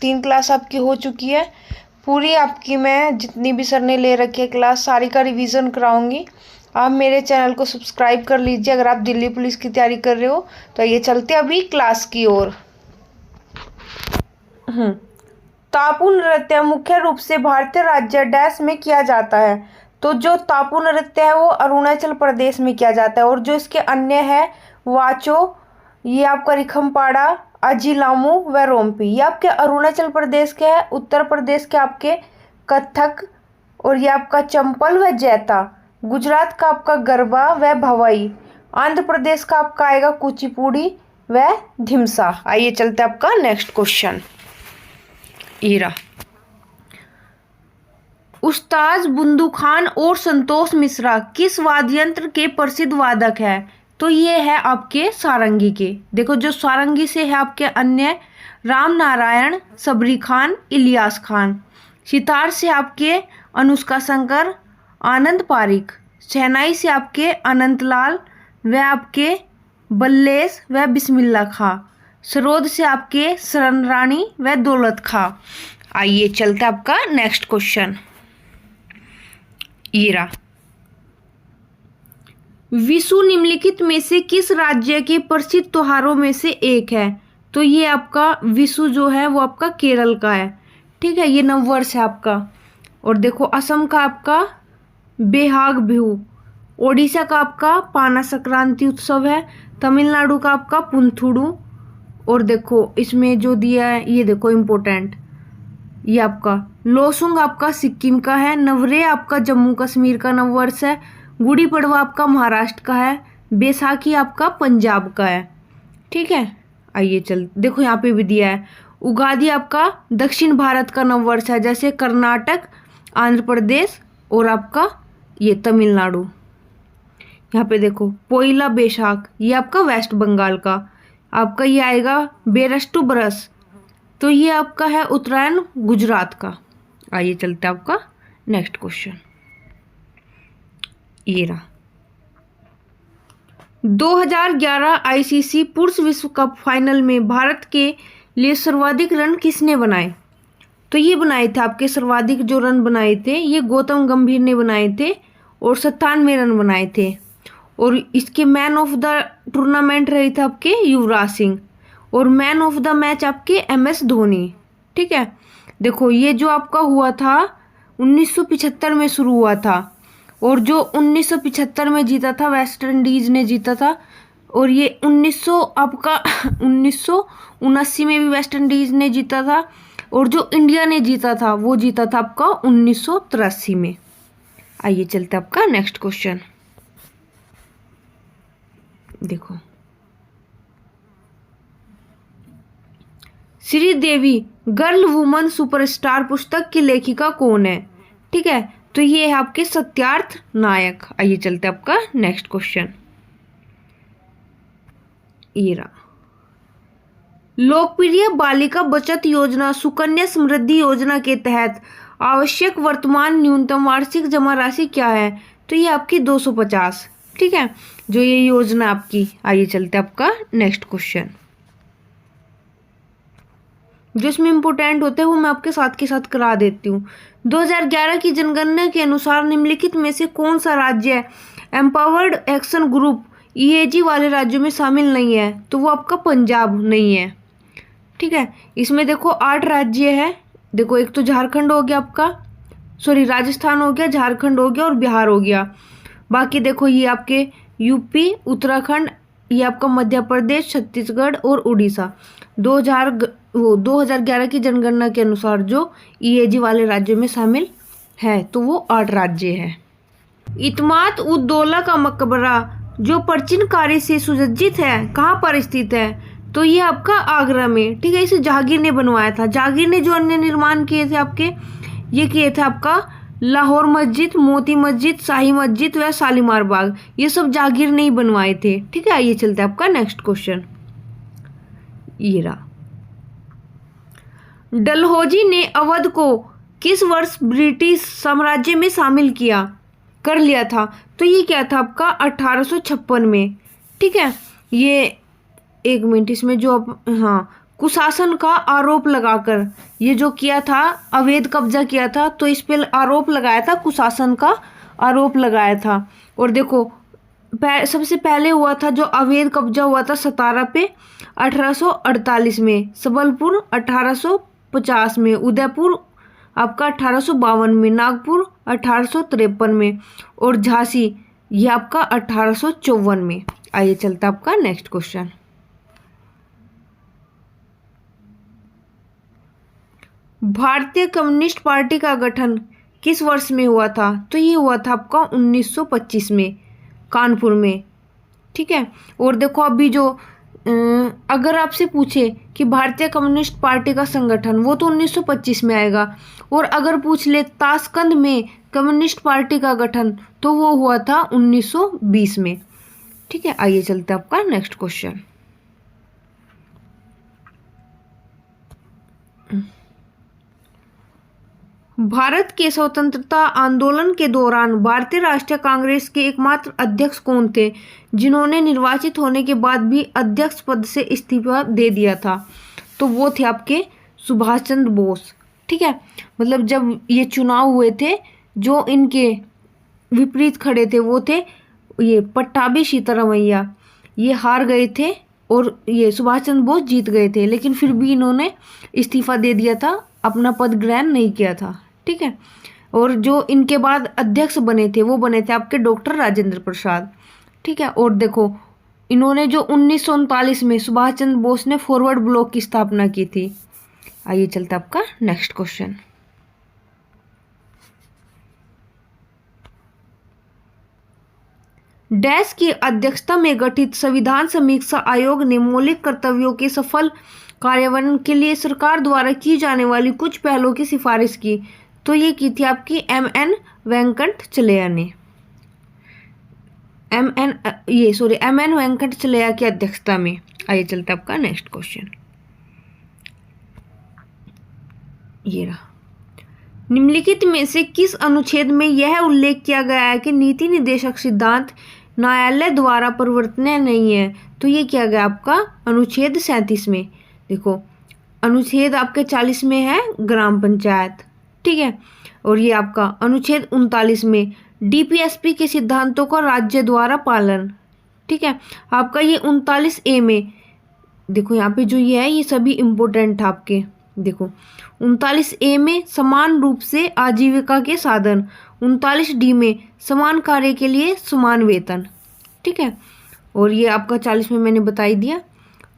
3 class आपकी हो चुकी है। पूरी आपकी मैं जितनी भी सर ने ले रखी है क्लास सारी का रिवीजन कराऊंगी। आप मेरे चैनल को सब्सक्राइब कर लीजिए अगर आप दिल्ली पुलिस की तैयारी कर रहे हो। तो ये चलते अभी क्लास की ओर। तापू नृत्य मुख्य रूप से भारतीय राज्य डैश में किया जाता है। तो जो तापू नृत्य है वो अरुणाचल प्रदेश में किया जाता है। और जो इसके अन्य है वाचो, ये आपका रिखमपाड़ा, अजिलामू व रोम्पी, ये आपके अरुणाचल प्रदेश के है। उत्तर प्रदेश के आपके कथक, और ये आपका चंपल व जैता। गुजरात का आपका गरबा व भवई। आंध्र प्रदेश का आपका आएगा कुचिपुड़ी व धिमसा। आइए चलते आपका नेक्स्ट क्वेश्चन। ईरा उस्ताद बुंदू खान और संतोष मिश्रा किस वाद्य यंत्र के प्रसिद्ध वादक है? तो ये है आपके सारंगी के। देखो जो सारंगी से है आपके अन्य राम नारायण, सबरी खान, इलियास खान। सितार से आपके अनुष्का शंकर, आनंद पारिक। शहनाई से आपके अनंत लाल व आपके बल्लेश व बिस्मिल्ला खां। सरोद से आपके शरण रानी व दौलत खां। आइए चलते आपका नेक्स्ट क्वेश्चन। ईरा विशु निम्नलिखित में से किस राज्य के प्रसिद्ध त्योहारों में से एक है? तो ये आपका विशु जो है वो आपका केरल का है। ठीक है, ये नववर्ष है आपका। और देखो असम का आपका बेहाग बिहू, ओडिशा का आपका पाना संक्रांति उत्सव है, तमिलनाडु का आपका पुंथुडू। और देखो इसमें जो दिया है ये देखो इम्पोर्टेंट, ये आपका लोसुंग आपका सिक्किम का है, नवरे आपका जम्मू कश्मीर का नववर्ष है, गुड़ी पड़वा आपका महाराष्ट्र का है, बैसाखी आपका पंजाब का है। ठीक है, आइए चल देखो यहाँ पे भी दिया है उगादी आपका दक्षिण भारत का नववर्ष है, जैसे कर्नाटक, आंध्र प्रदेश और आपका ये तमिलनाडु। यहाँ पे देखो पोइला बैसाख, ये आपका वेस्ट बंगाल का। आपका ये आएगा बेरस्टू बरस, तो ये आपका है उत्तरायण गुजरात का। आइए चलते आपका नेक्स्ट क्वेश्चन। ये रहा 2011 आईसीसी पुरुष विश्व कप फाइनल में भारत के लिए सर्वाधिक रन किसने बनाए? तो ये बनाए थे आपके सर्वाधिक जो रन बनाए थे ये गौतम गंभीर ने बनाए थे और 97 रन बनाए थे। और इसके मैन ऑफ द टूर्नामेंट रहे थे आपके युवराज सिंह, और मैन ऑफ द मैच आपके MS धोनी। ठीक है, देखो ये जो आपका हुआ था 1975 में शुरू हुआ था, और जो 1975 में जीता था वेस्ट इंडीज ने जीता था। और ये 1979 में भी वेस्ट इंडीज ने जीता था, और जो इंडिया ने जीता था वो जीता था आपका 1983 में। आइए चलते आपका नेक्स्ट क्वेश्चन। देखो श्रीदेवी गर्ल वुमन सुपरस्टार पुस्तक की लेखिका कौन है? ठीक है, तो ये है आपके सत्यार्थ नायक। आइए चलते आपका नेक्स्ट क्वेश्चन। लोकप्रिय बालिका बचत योजना सुकन्या समृद्धि योजना के तहत आवश्यक वर्तमान न्यूनतम वार्षिक जमा राशि क्या है? तो ये आपकी 250। ठीक है, जो ये योजना आपकी। आइए चलते आपका नेक्स्ट क्वेश्चन। जो इसमें इम्पोर्टेंट होते हैं वो मैं आपके साथ के साथ करा देती हूँ। 2011 की जनगणना के अनुसार निम्नलिखित में से कौन सा राज्य एम्पावर्ड एक्शन ग्रुप EAG वाले राज्यों में शामिल नहीं है? तो वो आपका पंजाब नहीं है। ठीक है, इसमें देखो 8 राज्य है। देखो एक तो झारखंड हो गया आपका, सॉरी राजस्थान हो गया, झारखंड हो गया और बिहार हो गया। बाकी देखो ये आपके यूपी, उत्तराखंड, ये आपका मध्य प्रदेश, छत्तीसगढ़ और उड़ीसा। 2011 की जनगणना के अनुसार जो EAG वाले राज्यों में शामिल है तो वो 8 राज्य है। इत्माद उद दौला का मकबरा जो प्राचीन कार्य से सुसज्जित है कहाँ पर स्थित है? तो ये आपका आगरा में। ठीक है, इसे जहांगीर ने बनवाया था। जहांगीर ने जो अन्य निर्माण किए थे आपके, ये किए थे आपका लाहौर मस्जिद, मोती मस्जिद, शाही मस्जिद व शालीमार बाग, ये सब जहांगीर ने ही बनवाए थे। ठीक है, आइए चलते हैं आपका नेक्स्ट क्वेश्चन। ये रहा डलहौजी ने अवध को किस वर्ष ब्रिटिश साम्राज्य में शामिल कर लिया था? तो ये क्या था आपका 1856 में। ठीक है, ये एक मिनट, इसमें जो हाँ कुशासन का आरोप लगाकर, ये जो किया था अवैध कब्जा किया था तो इस पे आरोप लगाया था, कुशासन का आरोप लगाया था। और देखो सबसे पहले हुआ था जो अवैध कब्जा हुआ था सतारा पे 1848 में, सबलपुर 1850 में, उदयपुर आपका 1852 में, नागपुर 1853 में और झांसी ये आपका 1854 में। आइए चलता आपका नेक्स्ट क्वेश्चन। भारतीय कम्युनिस्ट पार्टी का गठन किस वर्ष में हुआ था? तो ये हुआ था आपका 1925 में, कानपुर में। ठीक है। और देखो अभी जो अगर आपसे पूछे कि भारतीय कम्युनिस्ट पार्टी का संगठन, वो तो 1925 में आएगा। और अगर पूछ ले ताशकंद में कम्युनिस्ट पार्टी का गठन, तो वो हुआ था 1920 में। ठीक है। आइए चलते हैं आपका नेक्स्ट क्वेश्चन। भारत के स्वतंत्रता आंदोलन के दौरान भारतीय राष्ट्रीय कांग्रेस के एकमात्र अध्यक्ष कौन थे जिन्होंने निर्वाचित होने के बाद भी अध्यक्ष पद से इस्तीफा दे दिया था? तो वो थे आपके सुभाष चंद्र बोस। ठीक है। मतलब जब ये चुनाव हुए थे, जो इनके विपरीत खड़े थे वो थे ये पट्टाभी सीतारामैया, ये हार गए थे और ये सुभाष चंद्र बोस जीत गए थे, लेकिन फिर भी इन्होंने इस्तीफा दे दिया था, अपना पद ग्रहण नहीं किया था। ठीक है। और जो इनके बाद अध्यक्ष बने थे वो बने थे आपके डॉक्टर राजेंद्र प्रसाद। ठीक है। और देखो इन्होंने जो 1939 में सुभाष चंद्र बोस ने फॉरवर्ड ब्लॉक की स्थापना की थी। आइए चलते आपका नेक्स्ट क्वेश्चन। डैश की अध्यक्षता में गठित संविधान समीक्षा आयोग ने मौलिक कर्तव्यों के सफल कार्यान्वयन के लिए सरकार द्वारा की जाने वाली कुछ पहलों की सिफारिश की। तो ये की थी आपकी एम.एन. वेंकटचलैया ने। एम.एन. वेंकटचलैया की अध्यक्षता में। आइए चलते आपका नेक्स्ट क्वेश्चन। ये रहा। निम्नलिखित में से किस अनुच्छेद में यह उल्लेख किया गया है कि नीति निर्देशक सिद्धांत न्यायालय द्वारा परिवर्तनीय नहीं है? तो ये किया गया आपका अनुच्छेद 37 में। देखो अनुच्छेद आपके 40 में है ग्राम पंचायत। ठीक है। और ये आपका अनुच्छेद 39 में डीपीएसपी के सिद्धांतों का राज्य द्वारा पालन। ठीक है। आपका ये 39A में देखो यहाँ पे जो ये है ये सभी इम्पोर्टेंट है आपके। देखो 39A में समान रूप से आजीविका के साधन, 39D में समान कार्य के लिए समान वेतन। ठीक है। और ये आपका 40 में मैंने बता ही दिया।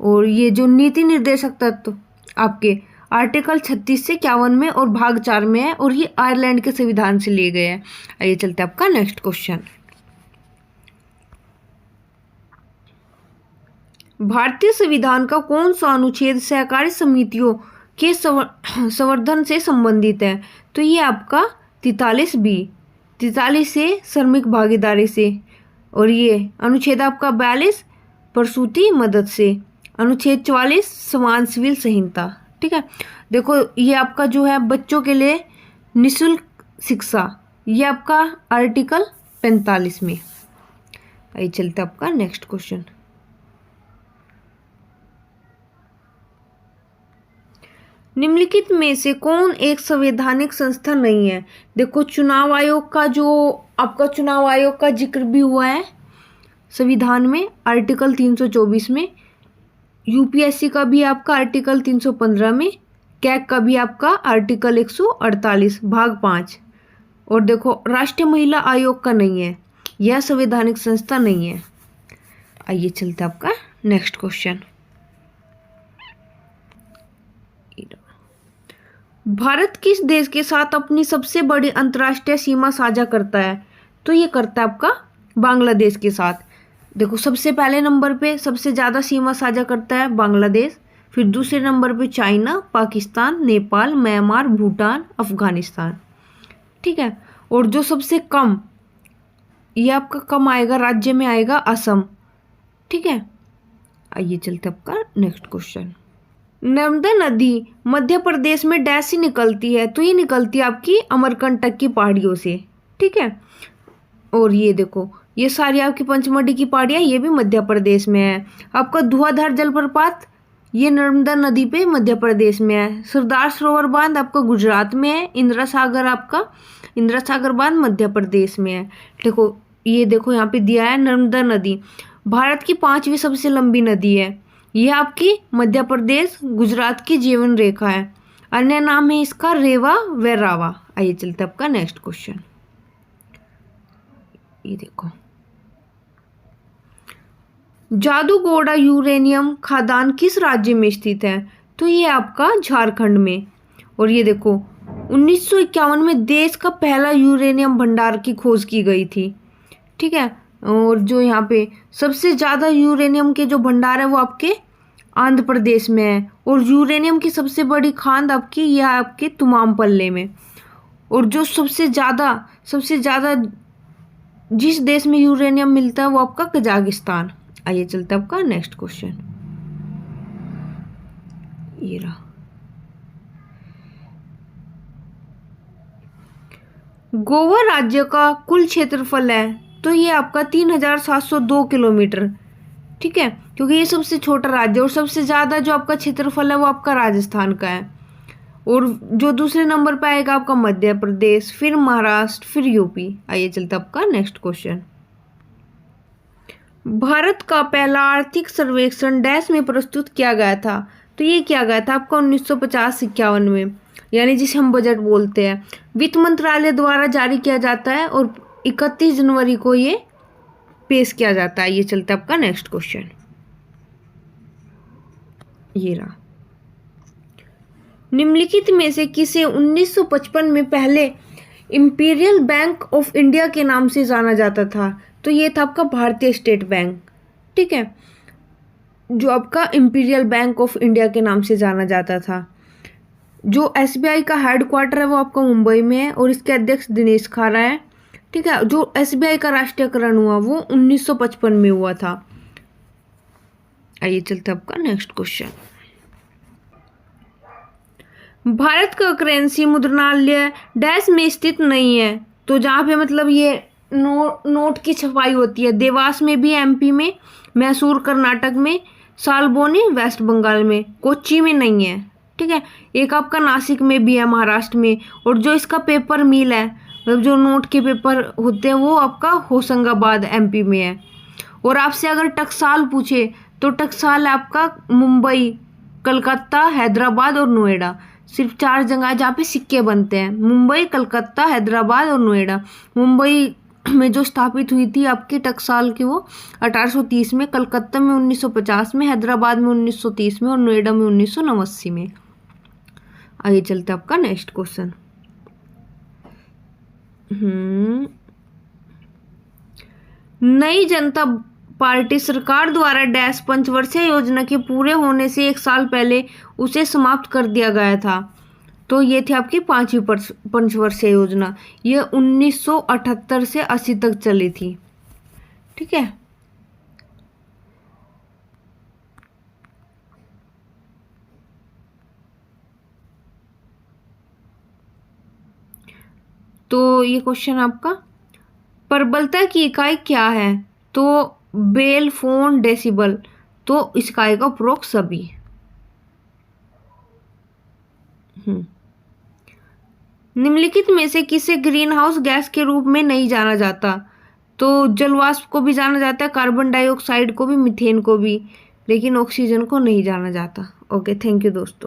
और ये जो नीति निर्देशक तत्व आपके आर्टिकल 36 से 51 में और भाग 4 में है, और ये आयरलैंड के संविधान से लिए गए हैं। आइए चलते हैं आपका नेक्स्ट क्वेश्चन। भारतीय संविधान का कौन सा अनुच्छेद सहकारी समितियों के संवर्धन से संबंधित है? तो ये आपका 43B, 43 से श्रमिक भागीदारी से। और ये अनुच्छेद आपका 42 प्रसूति मदद से, अनुच्छेद 44 समान सिविल संहिता। ठीक है। देखो ये आपका जो है बच्चों के लिए निःशुल्क शिक्षा, ये आपका आर्टिकल 45 में। आइए चलते आपका नेक्स्ट क्वेश्चन। निम्नलिखित में से कौन एक संवैधानिक संस्था नहीं है? देखो चुनाव आयोग का जो आपका चुनाव आयोग का जिक्र भी हुआ है संविधान में आर्टिकल 324 में, यूपीएससी का भी आपका आर्टिकल 315 में, कैग का भी आपका आर्टिकल 148 भाग 5। और देखो राष्ट्रीय महिला आयोग का नहीं है, यह संवैधानिक संस्था नहीं है। आइए चलते आपका नेक्स्ट क्वेश्चन। भारत किस देश के साथ अपनी सबसे बड़ी अंतर्राष्ट्रीय सीमा साझा करता है? तो ये करता है आपका बांग्लादेश के साथ। देखो सबसे पहले नंबर पे सबसे ज़्यादा सीमा साझा करता है बांग्लादेश, फिर दूसरे नंबर पे चाइना, पाकिस्तान, नेपाल, म्यांमार, भूटान, अफगानिस्तान। ठीक है। और जो सबसे कम, ये आपका कम आएगा राज्य में आएगा असम। ठीक है। आइए चलते आपका नेक्स्ट क्वेश्चन। नर्मदा नदी मध्य प्रदेश में डैश से निकलती है? तो ये निकलती है आपकी अमरकंटक की पहाड़ियों से। ठीक है। और ये देखो ये सारी आपकी पंचमढ़ी की पहाड़ियाँ, ये भी मध्य प्रदेश में है। आपका धुआंधार जलप्रपात ये नर्मदा नदी पे मध्य प्रदेश में है। सरदार सरोवर बांध आपका गुजरात में है। इंदिरा सागर बांध मध्य प्रदेश में है। देखो ये देखो यहाँ पे दिया है नर्मदा नदी भारत की 5वीं सबसे लंबी नदी है। ये आपकी मध्य प्रदेश गुजरात की जीवन रेखा है। अन्य नाम है इसका रेवा व रावा। आइए चलते आपका नेक्स्ट क्वेश्चन। ये देखो जादूगोड़ा यूरेनियम खदान किस राज्य में स्थित है? तो ये आपका झारखंड में। और ये देखो 1951 में देश का पहला यूरेनियम भंडार की खोज की गई थी। ठीक है। और जो यहाँ पे सबसे ज़्यादा यूरेनियम के जो भंडार है वो आपके आंध्र प्रदेश में है। और यूरेनियम की सबसे बड़ी खान आपकी यह आपके तुमामपल्ले में। और जो सबसे ज़्यादा जिस देश में यूरेनियम मिलता है वो आपका कजाकिस्तान। आइए चलते हैं आपका नेक्स्ट क्वेश्चन। ये रहा गोवा राज्य का कुल क्षेत्रफल है तो ये आपका 3702 किलोमीटर। ठीक है, क्योंकि ये सबसे छोटा राज्य और सबसे ज़्यादा जो आपका क्षेत्रफल है वो आपका राजस्थान का है। और जो दूसरे नंबर पे आएगा आपका मध्य प्रदेश, फिर महाराष्ट्र, फिर यूपी। आइए चलते आपका नेक्स्ट क्वेश्चन। भारत का पहला आर्थिक सर्वेक्षण डैश में प्रस्तुत किया गया था। तो ये किया गया था आपका 1950-51 में, यानी जिसे हम बजट बोलते हैं। वित्त मंत्रालय द्वारा जारी किया जाता है और 31 जनवरी को ये पेश किया जाता है। ये चलता है आपका नेक्स्ट क्वेश्चन। ये रहा निम्नलिखित में से किसे 1955 में पहले इंपीरियल बैंक ऑफ इंडिया के नाम से जाना जाता था? तो ये था आपका भारतीय स्टेट बैंक। ठीक है, जो आपका इंपीरियल बैंक ऑफ इंडिया के नाम से जाना जाता था। जो एसबीआई का हेडक्वार्टर है वो आपका मुंबई में है और इसके अध्यक्ष दिनेश खारा है। ठीक है, जो एसबीआई का राष्ट्रीयकरण हुआ वो 1955 में हुआ था। आइए चलते आपका नेक्स्ट क्वेश्चन। भारत का करेंसी मुद्रणालय डैश में स्थित नहीं है। तो जहाँ पे मतलब ये नोट की छपाई होती है, देवास में भी एमपी में, मैसूर कर्नाटक में, सालबोनी वेस्ट बंगाल में, कोच्चि में नहीं है। ठीक है, एक आपका नासिक में भी है महाराष्ट्र में। और जो इसका पेपर मिल है, मतलब जो नोट के पेपर होते हैं, वो आपका होशंगाबाद एमपी में है। और आपसे अगर टकसाल पूछे तो टकसाल आपका मुंबई, कलकत्ता, हैदराबाद और नोएडा। सिर्फ 4 जगह जहाँ पे सिक्के बनते हैं, मुंबई, कलकत्ता, हैदराबाद और नोएडा। मुंबई में जो स्थापित हुई थी आपकी टकसाल की वो 1830 में, कलकत्ता में 1950 में, हैदराबाद में 1930 में और नोएडा में 1989 में। आगे चलते आपका नेक्स्ट क्वेश्चन। नई जनता पार्टी सरकार द्वारा डैश पंचवर्षीय योजना के पूरे होने से 1 साल पहले उसे समाप्त कर दिया गया था। तो ये थी आपकी 5वीं पंचवर्षीय योजना। ये 1978 से 80 तक चली थी। ठीक है, तो ये क्वेश्चन आपका प्रबलता की इकाई क्या है? तो बेल, फोन, डेसिबल। तो इस इकाई का उपयोग सभी। निम्नलिखित में से किसे ग्रीन हाउस गैस के रूप में नहीं जाना जाता? तो जलवाष्प को भी जाना जाता है, कार्बन डाइऑक्साइड को भी, मीथेन को भी, लेकिन ऑक्सीजन को नहीं जाना जाता। ओके, थैंक यू दोस्तों।